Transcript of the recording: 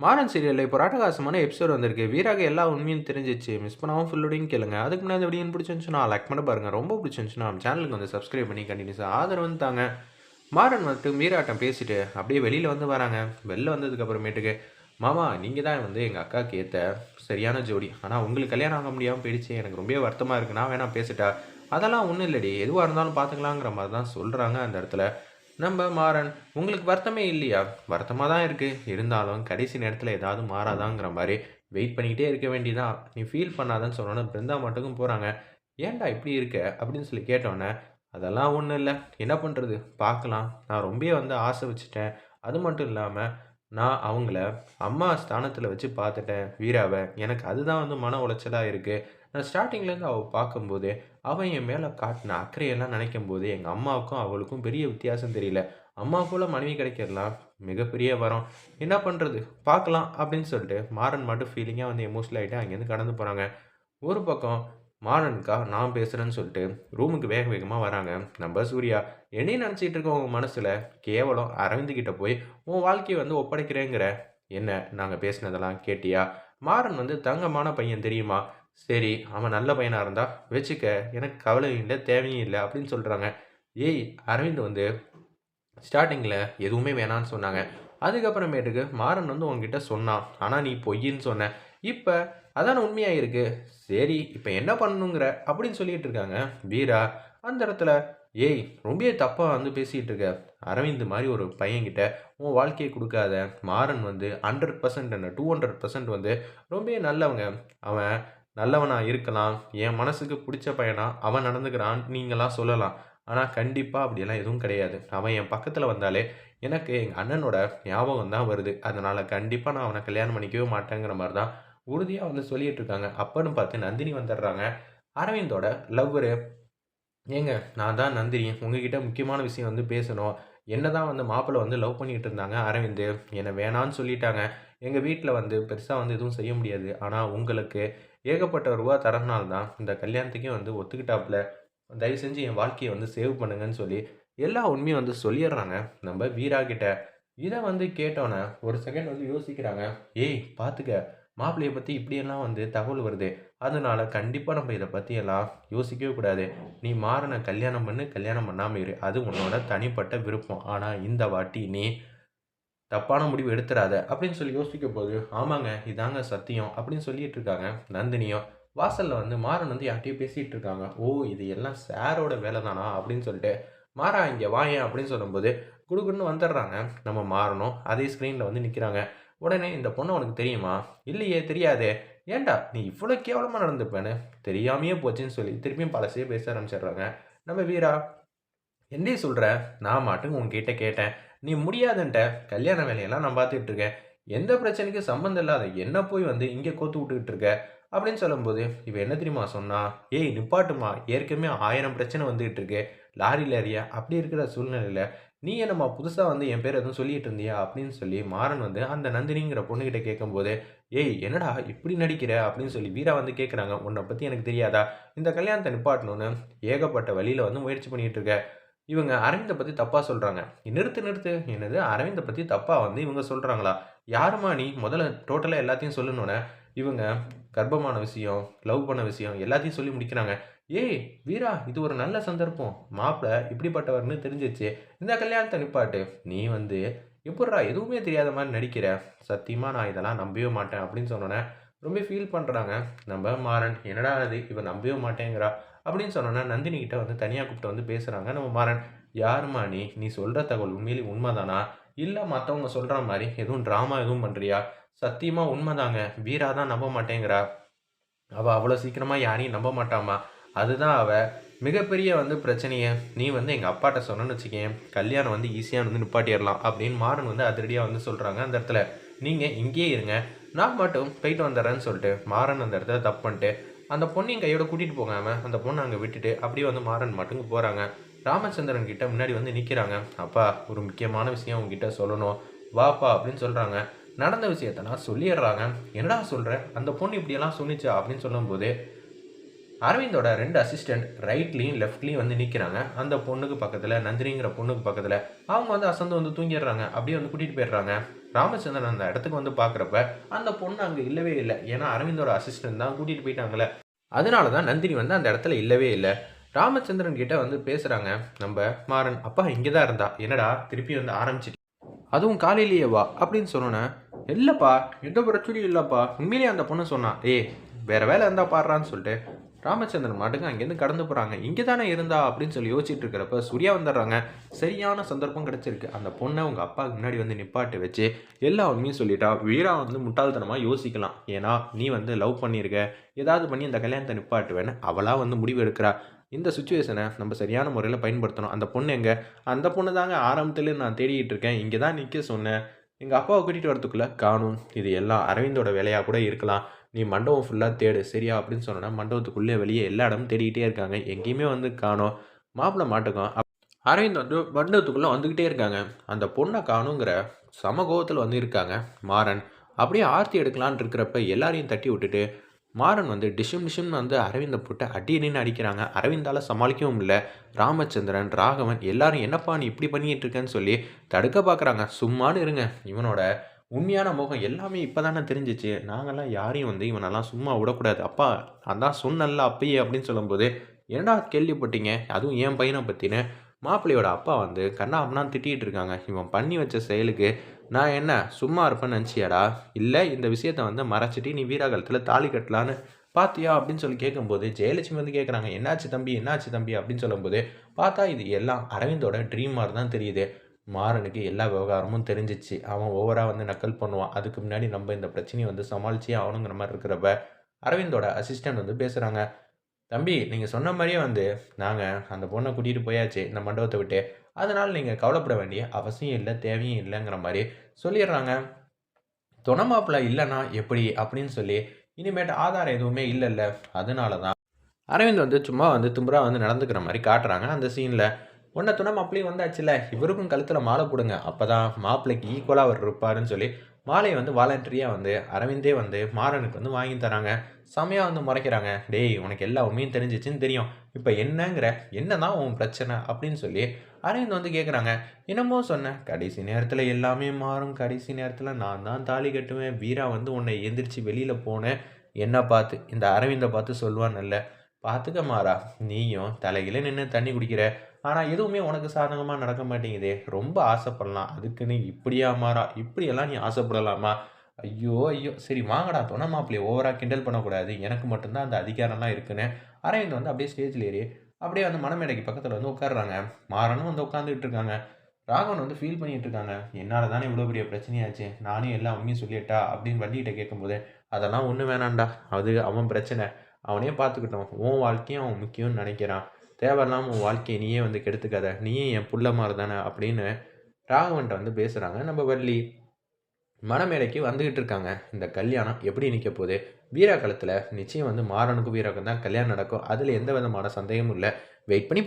மாறன் சீரியல்ல இப்போ ஒரு அட்டகாசமான எபிசோட் வந்திருக்கு. வீராக்கு எல்லா உண்மையும் தெரிஞ்சிச்சு. மிஸ் பண்ணாம ஃபுல்லோடையும் கேளுங்க. அதுக்கு முன்னாடி இந்த வீடியோ பிடிச்சிருந்துச்சுன்னா லைக் பண்ண பாருங்க. ரொம்ப பிடிச்சிருந்துச்சுன்னா நம்ம சேனலுக்கு வந்து சப்ஸ்கிரைப் பண்ணி கண்டினியூஸா ஆதரவு வந்து தாங்க. மாறன் வந்துட்டு மீராட்டம் பேசிட்டு அப்படியே வெளியில வந்து வராங்க. வெளில வந்ததுக்கு அப்புறமேட்டுக்கு, மாமா நீங்க தான் வந்து எங்க அக்காவுக்கு ஏத்த சரியான ஜோடி. ஆனா உங்களுக்கு கல்யாணம் ஆக முடியாம போயிடுச்சு. எனக்கு ரொம்பவே வருத்தமா இருக்கு. நான் வேணா பேசட்டா? அதெல்லாம் ஒண்ணும் இல்லடி. எதுவா இருந்தாலும் பார்த்துக்கலாங்கிற மாரி தான் சொல்றாங்க அந்த இடத்துல. நம்ப மாறன், உங்களுக்கு வருத்தமே இல்லையா? வருத்தமா தான் இருக்கு. இருந்தாலும் கடைசி நேரத்தில ஏதாவது மாறாதாங்கிற மாரி வெயிட் பண்ணிக்கிட்டே இருக்க வேண்டியதான். நீ ஃபீல் பண்ணாதன்னு சொன்னோனே பிருந்தா மட்டுக்கும் போறாங்க. "ஏன்டா இப்படி இருக்க?" அப்படின்னு சொல்லி கேட்டோனே, "அதெல்லாம் ஒண்ணும் இல்ல. என்ன பண்றது? பார்க்கலாம். நான் ரொம்பவே வந்து ஆசை வச்சுட்டேன். அது மட்டும் இல்லாம, நான் அவங்கள அம்மா ஸ்தானத்தில வச்சு பார்த்துட்டேன் வீராவ. எனக்கு அதுதான் வந்து மன உளைச்சலா இருக்கு. நான் ஸ்டார்ட்டிங்லேருந்து அவ பார்க்கும்போதே, அவ என் மேல காட்டின அக்கறையெல்லாம் நினைக்கும்போது, எங்க அம்மாவுக்கும் அவளுக்கும் பெரிய வித்தியாசம் தெரியல. அம்மா போல மனைவி கிடைக்கிறதுலாம் மிகப்பெரிய வரம். என்ன பண்றது? பார்க்கலாம்." அப்படின்னு சொல்லிட்டு மாறன் மட்டும் ஃபீலிங்கா வந்து எமோஷனல் ஆயிட்டு அங்கேருந்து கடந்து போறாங்க. ஒரு பக்கம் மாறனுக்கா நான் பேசுறேன்னு சொல்லிட்டு ரூமுக்கு வேக வேகமா வராங்க நம்ம சூர்யா. என்னையும் நினச்சிட்டு இருக்க உங்க மனசுல கேவலம் அரவிந்த் கிட்ட போய் உன் வாழ்க்கையை வந்து ஒப்படைக்கிறேங்கிற. என்ன நாங்க பேசினதெல்லாம் கேட்டியா? மாறன் வந்து தங்கமான பையன் தெரியுமா? சரி அவன் நல்ல பையனா இருந்தா வச்சுக்க. எனக்கு கவலையும் இல்லை தேவையும் இல்லை அப்படின்னு சொல்றாங்க. ஏய் அரவிந்த் வந்து ஸ்டார்ட்டிங்கில எதுவுமே வேணான்னு சொன்னாங்க. அதுக்கப்புறமேட்டுக்கு மாறன் வந்து உன்கிட்ட சொன்னான். ஆனா நீ பொய்யின்னு சொன்ன. இப்ப அதானே உண்மையா இருக்கு. சரி இப்ப என்ன பண்ணணுங்கிற? அப்படின்னு சொல்லிட்டு இருக்காங்க வீரா. அந்த இடத்துல ஏய் ரொம்பவே தப்பா வந்து பேசிட்டு இருக்க. அரவிந்த் மாரி ஒரு பையன்கிட்ட உன் வாழ்க்கைய குடுக்காத. மாறன் வந்து 100% என்ன 200% வந்து ரொம்பவே நல்லவங்க. அவன் நல்லவனா இருக்கலாம். என் மனசுக்கு புடிச்ச பையனா அவன் நடந்துக்கிறான்னு நீங்கலாம் சொல்லலாம். ஆனா, கண்டிப்பா அப்படியெல்லாம் எதுவும் கிடையாது. அவன் என் பக்கத்துல வந்தாலே, எனக்கு எங்க அண்ணனோட ஞாபகம் தான் வருது. அதனால கண்டிப்பா நான் அவன கல்யாணம் பண்ணிக்கவே மாட்டேங்கிற மாரி தான் உறுதியா வந்து சொல்லிட்டு இருக்காங்க. அப்பன்னு பார்த்து நந்தினி வந்துடுறாங்க. அரவிந்தோட லவ்வரு. "ஏங்க நான் தான் நந்தினி. உங்ககிட்ட முக்கியமான விஷயம் வந்து பேசணும். என்னதான் வந்து மாப்பிள வந்து லவ் பண்ணிட்டு இருந்தாங்க அரவிந்து. என்ன வேணான்னு சொல்லிட்டாங்க. எங்க வீட்ல வந்து பெருசா வந்து எதுவும் செய்ய முடியாது. ஆனா உங்களுக்கு ஏகப்பட்ட ரூவா தரனால தான் இந்த கல்யாணத்துக்கே வந்து ஒத்துக்கிட்டாப்புல. தயவு செஞ்சு என் வாழ்க்கைய வந்து சேவ் பண்ணுங்கன்னு சொல்லி, எல்லா உண்மையும் வந்து சொல்லிர்றாங்க நம்ம வீரா கிட்ட. இத வந்து கேட்டோனே, ஒரு செகண்ட் வந்து யோசிக்கிறாங்க. "ஏய் பாத்துக்க, மாப்பிள்ளைய பத்தி இப்படியெல்லாம் வந்து தகவல் வருது. அதனால கண்டிப்பா நம்ம இத பத்தியெல்லாம் யோசிக்கவே கூடாது. நீ மாறன கல்யாணம் பண்ணு, கல்யாணம் பண்ணாம இரு. அது உன்னோட தனிப்பட்ட விருப்பம். ஆனா இந்த வாட்டி நீ தப்பான முடிவு எடுத்துறாத." அப்படின்னு சொல்லி யோசிக்கும்போது, "ஆமாங்க, இதாங்க சத்தியம்." அப்படின்னு சொல்லிட்டு இருக்காங்க நந்தினியும். வாசல்ல வந்து மாறன் வந்து யார்ட்டயோ பேசிட்டு இருக்காங்க. "ஓ! இது எல்லாம் சாரோட வேலை தானா?" அப்படின்னு சொல்லிட்டு, "மாறா இங்க வாயேன்." அப்படின்னு சொல்லும்போது, குடுகுடுன்னு வந்துடுறாங்க நம்ம மாறனும். அதே ஸ்க்ரீன்ல வந்து நிக்கிறாங்க. உடனே, "இந்த பொண்ணு உனக்கு தெரியுமா?" "இல்லையே, தெரியாதே." "ஏன்டா நீ இவ்வளோ கேவலமா நடந்துப்பேன்னு?" "தெரியாமயே போச்சுன்னு" சொல்லி திருப்பியும் பழசையே பேச ஆரம்பிச்சிடுறாங்க நம்ம வீரா. "என்னடி சொல்ற? நான் பாட்டுக்கு உன்கிட்ட கேட்டேன். நீ முடியாதுன்ட்ட. கல்யாண வேலையெல்லாம் நான் பார்த்துட்டு இருக்கேன். எந்த பிரச்சனைக்கும் சம்மந்தம் இல்லாத என்ன போய் வந்து இங்க கோத்து விட்டுக்கிட்டு இருக்க?" அப்படின்னு சொல்லும்போது, இவ என்ன தெரியுமா சொன்னா? "ஏய் நிப்பாட்டுமா! ஏற்கனவே 1000 பிரச்சனை வந்துகிட்டு இருக்கு. லாரி லாரியா. அப்படி இருக்கிற சூழ்நிலையில, நீ என்னம்மா புதுசா வந்து என் பேர எதுவும் சொல்லிட்டு இருந்தியா?" அப்படின்னு சொல்லி மாறன் வந்து அந்த நந்தினிங்கிற பொண்ணுகிட்ட கேட்கும்போது, "ஏய் என்னடா இப்படி நடிக்கிற?" அப்படின்னு சொல்லி வீரா வந்து கேட்குறாங்க. "உன்ன பத்தி எனக்கு தெரியாதா? இந்த கல்யாணத்த நிப்பாட்டணும்னு ஏகப்பட்ட வழியில வந்து முயற்சி பண்ணிட்டு இருக்க. இவங்க அரவிந்த பத்தி தப்பா சொல்றாங்க." "நிறுத்து, நிறுத்து. என்னது அரவிந்த பத்தி தப்பா வந்து இவங்க சொல்றாங்களா? யாரும்மா நீ? முதல்ல டோட்டலா எல்லாத்தையும் சொல்லுனோனே, இவங்க கர்ப்பமான விஷயம், லவ் பண்ண விஷயம் எல்லாத்தையும் சொல்லி முடிக்கிறாங்க. "ஏய் வீரா! இது ஒரு நல்ல சந்தர்ப்பம். மாப்பிள இப்படிப்பட்டவர்ன்னு தெரிஞ்சிருச்சு. இந்த கல்யாணத்த நிப்பாட்டு. நீ வந்து எப்புட்றா எதுவுமே தெரியாத மாரி நடிக்கிற? சத்தியமா நான் இதெல்லாம் நம்பவே மாட்டேன்." அப்படின்னு சொன்னோனே, ரொம்ப ஃபீல் பண்றாங்க நம்ம மாறன். "என்னடா இது! இவ நம்பவே மாட்டேங்கிறா." அப்படின்னு சொன்னோனே, நந்தினி கிட்ட வந்து தனியா கூப்பிட்டு வந்து பேசுறாங்க நம்ம மாறன். "யாரும்மா நீ? நீ சொல்ற தகவல் உண்மையிலேயே உண்மதானா? இல்ல மத்தவங்க சொல்ற மாரி எதுவும் டிராமா எதுவும் பண்றியா?" "சத்தியமா உண்மதாங்க. வீரா தான் நம்ப மாட்டேங்கிறா. அவ அவ்வளோ சீக்கிரமா யாரையும் நம்ப மாட்டாம்மா. அதுதான் அவ மிகப்பெரிய வந்து பிரச்சனையே. நீ வந்து எங்க அப்பாட்ட சொன்னேன்னு வச்சுக்கயேன், கல்யாணம் வந்து ஈஸியா வந்து நிப்பாட்டிறலாம்." அப்படின்னு மாறன் வந்து அதிரடியா வந்து சொல்றாங்க அந்த இடத்துல. "நீங்க இங்கேயே இருங்க. நான் மட்டும் போயிட்டு வந்துடுறேன்னு" சொல்லிட்டு மாறன் அந்த இடத்துல தப்பு பண்ணிட்டு, அந்த பொண்ணையும் கையோட கூட்டிட்டு போகாம, அந்த பொண்ண அங்க விட்டுட்டு அப்படியே வந்து மாறன் மட்டும் போறாங்க. ராமச்சந்திரன் கிட்ட முன்னாடி வந்து நிக்கிறாங்க. "அப்பா ஒரு முக்கியமான விஷயம் உன்கிட்ட சொல்லணும். வாப்பா" அப்படின்னு சொல்றாங்க. நடந்த விஷயத்த நான் சொல்லிடுறாங்க. "என்னடா சொல்ற? அந்த பொண்ணு இப்படியெல்லாம் சொன்னுச்சா?" அப்படின்னு சொல்லும்போது, அரவிந்தோட 2 அசிஸ்டன்ட் ரைட்லயும், லெஃப்ட்லயும் வந்து நிக்கிறாங்க. அந்த பொண்ணுக்கு பக்கத்துல, நந்தினிங்கிற பொண்ணுக்கு பக்கத்துல. அவங்க வந்து அசந்து வந்து தூங்கிடுறாங்க. அப்படியே வந்து கூட்டிட்டு போயிடுறாங்க. ராமச்சந்திரன் அந்த இடத்துக்கு வந்து பார்க்குறப்ப அந்த பொண்ணு அங்கே இல்லவே இல்லை. ஏன்னா அரவிந்தோட அசிஸ்டன்ட் தான் கூட்டிகிட்டு போயிட்டாங்களே. அதனால தான் நந்தினி வந்து அந்த இடத்துல இல்லவே இல்லை. ராமச்சந்திரன் கிட்ட வந்து பேசுகிறாங்க நம்ம மாறன். அப்பா இங்கே தான் இருந்தா, என்னடா திருப்பி வந்து ஆரம்பிச்சிட்டு அதுவும் காலையிலேயே வா அப்படின்னு சொன்னோன்னே, இல்லைப்பா எந்த பிரச்சனையும் இல்லைப்பா, உண்மையிலேயே அந்த பொண்ணு சொன்னா, வேறு வேலை இருந்தால் பாடுறான்னு சொல்லிட்டு ராமச்சந்திரன் மாட்டுக்கு அங்கேருந்து கடந்து போகிறாங்க. இங்கே தானே இருந்தா அப்படின்னு சொல்லி யோசிச்சுட்டு இருக்கிறப்ப சூர்யா வந்துடுறாங்க. சரியான சந்தர்ப்பம் கிடச்சிருக்கு. அந்த பொண்ணை உங்கள் அப்பாவுக்கு முன்னாடி வந்து நிப்பாட்டு வச்சு எல்லா உண்மையும் சொல்லிட்டா வீரா வந்து முட்டாள்தனமாக யோசிக்கலாம். ஏன்னா நீ வந்து லவ் பண்ணியிருக்க, ஏதாவது பண்ணி அந்த கல்யாணத்தை நிப்பாட்டுவேன்னு அவளாக வந்து முடிவு எடுக்கிறா. இந்த சுச்சுவேஷனை நம்ம சரியான முறையில் பயன்படுத்தணும். அந்த பொண்ணு எங்கே? அந்த பொண்ணு தாங்க ஆரம்பத்துலேயே நான் தேடிக்கிட்டு இருக்கேன், இங்கே தான் நிற்க சொன்னேன், எங்கள் அப்பாவை கூட்டிகிட்டு வரதுக்குள்ளே காணும். இது எல்லாம் அரவிந்தோட வேலையாக கூட இருக்கலாம். நீ மண்டபம் ஃபுல்லாக தேடு சரியா அப்படின்னு சொன்னோன்னா மண்டபத்துக்குள்ளே வெளியே எல்லா இடமும் தேடிக்கிட்டே இருக்காங்க. எங்கேயுமே வந்து காணோம். மாப்பிள்ளை மாட்டுக்கும் அரவிந்த் வந்து மண்டபத்துக்குள்ளே வந்துக்கிட்டே இருக்காங்க. அந்த பொண்ணை காணுங்கிற சமகோகத்தில் வந்து இருக்காங்க மாறன். அப்படியே ஆர்த்தி எடுக்கலான் இருக்கிறப்ப எல்லாரையும் தட்டி விட்டுட்டு மாறன் வந்து டிஷம்னு வந்து அரவிந்தை போட்டு அடின்னு அடிக்கிறாங்க. அரவிந்தால் சமாளிக்கவும் இல்லை. ராமச்சந்திரன், ராகவன் எல்லாரும் என்னப்பா நீ இப்படி பண்ணிகிட்டு இருக்கேன்னு சொல்லி தடுக்க பார்க்குறாங்க. சும்மானு இருங்க, இவனோட உண்மையான முகம் எல்லாமே இப்போ தானே தெரிஞ்சிச்சு. நாங்கள்லாம் யாரையும் வந்து இவனெல்லாம் சும்மா விடக்கூடாது. அப்பா அதான் சொன்னல அப்பயே அப்படின்னு சொல்லும்போது, என்னடா கேள்விப்பட்டீங்க அதுவும் என் பையனை பற்றின்னு மாப்பிள்ளையோட அப்பா வந்து கண்ணா அம்னான்னு திட்டிகிட்டு இருக்காங்க. இவன் பண்ணி வச்ச செயலுக்கு நான் என்ன சும்மா இருப்பேன்னு நினச்சியாடா? இல்லை இந்த விஷயத்த வந்து மறைச்சிட்டு நீ வீராகலத்தில் தாலி கட்டலான்னு பாத்தியா அப்படின்னு சொல்லி கேட்கும்போது ஜெயலட்சுமி வந்து கேட்குறாங்க, என்னாச்சு தம்பி அப்படின்னு சொல்லும்போது பார்த்தா இது எல்லாம் அரவிந்தோட ட்ரீம் மாதிரி தான் தெரியுது. மாறனுக்கு எல்லா விவகாரமும் தெரிஞ்சிச்சு. அவன் ஓவராக வந்து நக்கல் பண்ணுவான். அதுக்கு முன்னாடி நம்ம இந்த பிரச்சனையை வந்து சமாளிச்சே ஆகணுங்கிற மாதிரி இருக்கிறப்ப அரவிந்தோட அசிஸ்டன்ட் வந்து பேசுகிறாங்க. தம்பி நீங்கள் சொன்ன மாதிரியே வந்து நாங்கள் அந்த பொண்ணை கூட்டிகிட்டு போயாச்சு இந்த மண்டபத்தை விட்டு. அதனால் நீங்கள் கவலைப்பட வேண்டிய அவசியம் இல்லை, தேவையும் இல்லைங்கிற மாதிரி சொல்லிடுறாங்க. துணை மாப்பிள்ளை இல்லைன்னா எப்படி அப்படின்னு சொல்லி இனிமேட்டு ஆதாரம் எதுவுமே இல்லைல்ல. அதனால தான் அரவிந்த் வந்து சும்மா வந்து தும்புரா வந்து நடந்துக்கிற மாதிரி காட்டுறாங்க அந்த சீனில். உன்னை துணை மாப்பிள்ளையும் வந்தாச்சுல, இவருக்கும் கழுத்தில் மாலை போடுங்க, அப்போ தான் மாப்பிள்ளைக்கு ஈக்குவலாக அவர் இருப்பாருன்னு சொல்லி மாலையை வந்து வாலண்டரியாக வந்து அரவிந்தே வந்து மாறனுக்கு வந்து வாங்கி தராங்க. செமையாக வந்து முறைக்கிறாங்க. டேய் உனக்கு எல்லா உண்மையும் தெரிஞ்சிச்சுன்னு தெரியும், இப்போ என்னங்கிற என்ன தான் உன் பிரச்சனை அப்படின்னு சொல்லி அரவிந்த் வந்து கேட்குறாங்க. என்னமோ சொன்னேன், கடைசி நேரத்தில் எல்லாமே மாறும், கடைசி நேரத்தில் நான் தான் தாலி கட்டுவேன், வீரா வந்து உன்னை எந்திரிச்சு வெளியில் போனேன், என்ன பார்த்து இந்த அரவிந்தை பார்த்து சொல்லுவான்ல, பார்த்துக்க மாறா நீயும் தலையில நின்று தண்ணி குடிக்கிற, ஆனால் எதுவுமே உனக்கு சாதகமாக நடக்க மாட்டேங்குதே, ரொம்ப ஆசைப்படலாம் அதுக்குன்னு இப்படியா மாறா, இப்படியெல்லாம் நீ ஆசைப்படலாமா? ஐயோ ஐயோ சரி வாங்கடா துணை மாப்பிள்ளையை ஓவராக கிண்டல் பண்ணக்கூடாது, எனக்கு மட்டும்தான் அந்த அதிகாரம்லாம் இருக்குன்னு அரவிந்த் வந்து அப்படியே ஸ்டேஜில் ஏறி அப்படியே அந்த மணமேடைக்கு பக்கத்தில் வந்து உட்காடுறாங்க. மாறனும் வந்து உட்காந்துக்கிட்டு இருக்காங்க. ராகவன் வந்து ஃபீல் பண்ணிகிட்டு இருக்காங்க. என்னால் தானே இவ்வளோ பெரிய பிரச்சனையாச்சு, நானே எல்லா உண்மையும் சொல்லிட்டா அப்படின்னு வண்டிகிட்ட கேட்கும்போது, அதெல்லாம் ஒன்றும் வேணாண்டா, அது அவன் பிரச்சனை, அவனே பார்த்துக்கிட்டோம், உன் வாழ்க்கையும் அவன் முக்கியம்னு நினைக்கிறான், தேவையில்லாமல் உன் வாழ்க்கையை நீயே வந்து கெடுத்துக்காத, நீயே என் புள்ள மாதிரி தானே அப்படின்னு ராகவன்ட்ட வந்து பேசுகிறாங்க நம்ம வள்ளி. மணமேடைக்கு வந்துக்கிட்டு இருக்காங்க. இந்த கல்யாணம் எப்படி நிற்க போகுது? வீரா காலத்தில் நிச்சயம் வந்து மாறனுக்கும் வீராவுக்கும் தான் கல்யாணம் நடக்கும். அதில் எந்த விதமான சந்தேகமும் இல்லை. வெயிட் பண்ணி